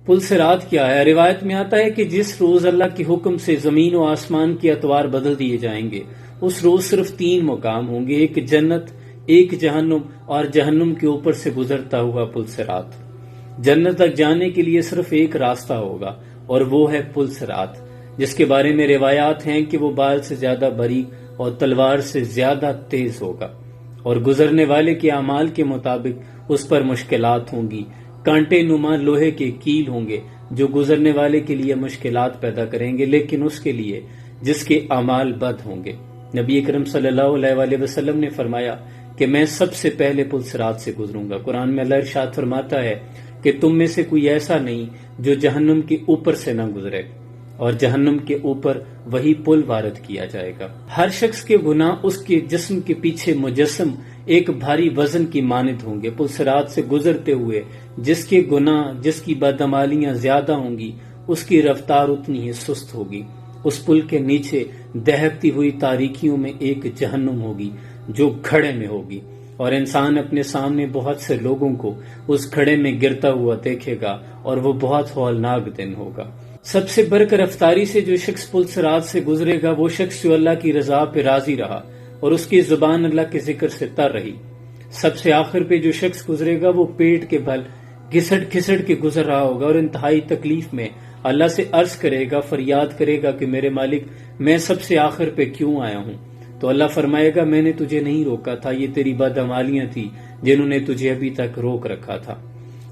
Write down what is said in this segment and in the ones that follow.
پل صراط کیا ہے؟ روایت میں آتا ہے کہ جس روز اللہ کے حکم سے زمین و آسمان کے اطوار بدل دیے جائیں گے، اس روز صرف 3 مقام ہوں گے، ایک جنت، ایک جہنم، اور جہنم کے اوپر سے گزرتا ہوا پل صراط۔ جنت تک جانے کے لیے صرف ایک راستہ ہوگا، اور وہ ہے پل صراط، جس کے بارے میں روایات ہیں کہ وہ بال سے زیادہ باریک اور تلوار سے زیادہ تیز ہوگا، اور گزرنے والے کے اعمال کے مطابق اس پر مشکلات ہوں گی۔ کانٹے نما لوہے کے کیل ہوں گے جو گزرنے والے کے لیے مشکلات پیدا کریں گے، لیکن اس کے لیے جس کے اعمال بد ہوں گے۔ نبی اکرم صلی اللہ علیہ وآلہ وسلم نے فرمایا کہ میں سب سے پہلے پل صراط سے گزروں گا۔ قرآن میں اللہ ارشاد فرماتا ہے کہ تم میں سے کوئی ایسا نہیں جو جہنم کے اوپر سے نہ گزرے، اور جہنم کے اوپر وہی پل وارد کیا جائے گا۔ ہر شخص کے گناہ اس کے جسم کے پیچھے مجسم ایک بھاری وزن کی مانند ہوں گے۔ پل صراط سے گزرتے ہوئے جس کے گناہ، جس کی بدعمالیاں زیادہ ہوں گی، اس کی رفتار اتنی ہی سست ہوگی۔ اس پل کے نیچے دہکتی ہوئی تاریکیوں میں ایک جہنم ہوگی جو گھڑے میں ہوگی، اور انسان اپنے سامنے بہت سے لوگوں کو اس گھڑے میں گرتا ہوا دیکھے گا، اور وہ بہت ہولناک دن ہوگا۔ سب سے بڑھ کر رفتاری سے جو شخص پل صراط سے گزرے گا وہ شخص جو اللہ کی رضا پہ راضی رہا اور اس کی زبان اللہ کے ذکر سے تر رہی۔ سب سے آخر پہ جو شخص گزرے گا وہ پیٹ کے بل گھسٹ گھسٹ کے گزر رہا ہوگا، اور انتہائی تکلیف میں اللہ سے عرض کرے گا، فریاد کرے گا کہ میرے مالک، میں سب سے آخر پہ کیوں آیا ہوں؟ تو اللہ فرمائے گا، میں نے تجھے نہیں روکا تھا، یہ تیری بدعمالیاں تھی جنہوں نے تجھے ابھی تک روک رکھا تھا۔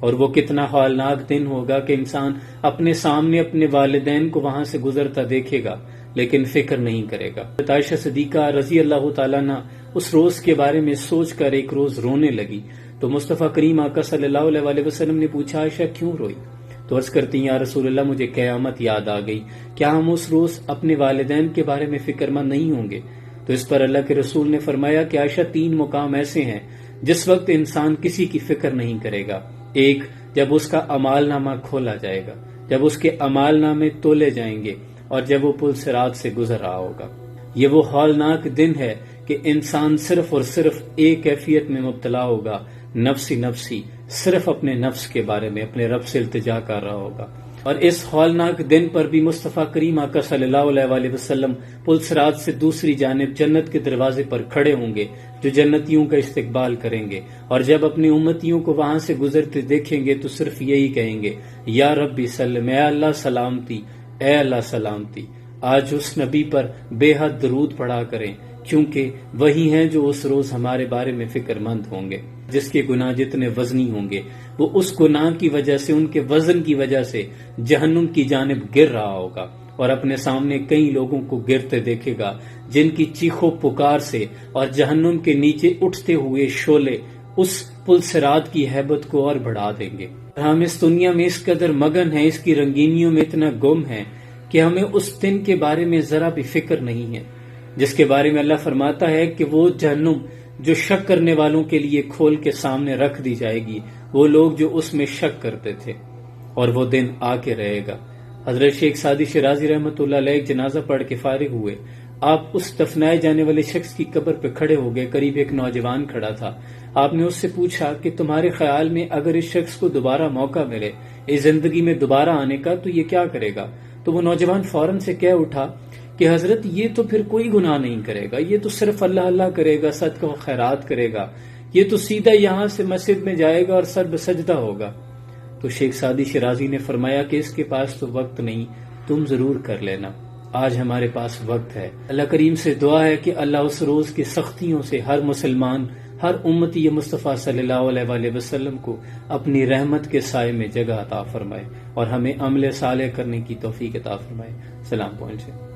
اور وہ کتنا ہولناک دن ہوگا کہ انسان اپنے سامنے اپنے والدین کو وہاں سے گزرتا دیکھے گا لیکن فکر نہیں کرے گا۔ عائشہ صدیقہ رضی اللہ تعالیٰ عنہ اس روز کے بارے میں سوچ کر ایک روز رونے لگی، تو مصطفیٰ کریم آقا صلی اللہ علیہ وآلہ وسلم نے پوچھا، عائشہ کیوں روئی؟ تو عرض کرتی ہیں، یا رسول اللہ، مجھے قیامت یاد آ گئی، کیا ہم اس روز اپنے والدین کے بارے میں فکر مند نہیں ہوں گے؟ تو اس پر اللہ کے رسول نے فرمایا کہ عائشہ، 3 مقام ایسے ہیں جس وقت انسان کسی کی فکر نہیں کرے گا۔ ایک، جب اس کا اعمال نامہ کھولا جائے گا، جب اس کے اعمال نامے تولے جائیں گے، اور جب وہ پل صراط سے گزر رہا ہوگا۔ یہ وہ ہولناک دن ہے کہ انسان صرف اور صرف ایک کیفیت میں مبتلا ہوگا، نفسی نفسی، صرف اپنے نفس کے بارے میں اپنے رب سے التجا کر رہا ہوگا۔ اور اس ہولناک دن پر بھی مصطفیٰ کریم آقا صلی اللہ علیہ وآلہ وسلم پل صراط سے دوسری جانب جنت کے دروازے پر کھڑے ہوں گے جو جنتیوں کا استقبال کریں گے، اور جب اپنی امتیوں کو وہاں سے گزرتے دیکھیں گے تو صرف یہی کہیں گے، یا ربی سلم، اے اللہ سلامتی، اے اللہ سلامتی۔ آج اس نبی پر بے حد درود پڑھا کریں، کیونکہ وہی ہیں جو اس روز ہمارے بارے میں فکر مند ہوں گے۔ جس کے گناہ جتنے وزنی ہوں گے وہ اس گناہ کی وجہ سے، ان کے وزن کی وجہ سے جہنم کی جانب گر رہا ہوگا، اور اپنے سامنے کئی لوگوں کو گرتے دیکھے گا جن کی چیخو پکار سے اور جہنم کے نیچے اٹھتے ہوئے شعلے اس پل صراط کی ہیبت کو اور بڑھا دیں گے۔ ہم اس دنیا میں اس قدر مگن ہیں، اس کی رنگینیوں میں اتنا گم ہیں کہ ہمیں اس دن کے بارے میں ذرا بھی فکر نہیں ہے، جس کے بارے میں اللہ فرماتا ہے کہ وہ جہنم جو شک کرنے والوں کے لیے کھول کے سامنے رکھ دی جائے گی، وہ لوگ جو اس میں شک کرتے تھے، اور وہ دن آ کے رہے گا۔ حضرت شیخ سعدی شیرازی رحمۃ اللہ علیہ ایک جنازہ پڑھ کے فارغ ہوئے، آپ اس دفنائے جانے والے شخص کی قبر پہ کھڑے ہو گئے، قریب ایک نوجوان کھڑا تھا۔ آپ نے اس سے پوچھا کہ تمہارے خیال میں اگر اس شخص کو دوبارہ موقع ملے اس زندگی میں دوبارہ آنے کا تو یہ کیا کرے گا؟ تو وہ نوجوان فوراً سے کہہ اٹھا کہ حضرت، یہ تو پھر کوئی گناہ نہیں کرے گا، یہ تو صرف اللہ اللہ کرے گا، صدقہ و خیرات کرے گا، یہ تو سیدھا یہاں سے مسجد میں جائے گا اور سر بسجدہ ہوگا۔ تو شیخ سعدی شیرازی نے فرمایا کہ اس کے پاس تو وقت نہیں، تم ضرور کر لینا، آج ہمارے پاس وقت ہے۔ اللہ کریم سے دعا ہے کہ اللہ اس روز کی سختیوں سے ہر مسلمان، ہر امتی مصطفیٰ صلی اللہ علیہ وآلہ وسلم کو اپنی رحمت کے سائے میں جگہ عطا فرمائے، اور ہمیں عمل صالح کرنے کی توفیق عطا فرمائے۔ سلام پہنچے۔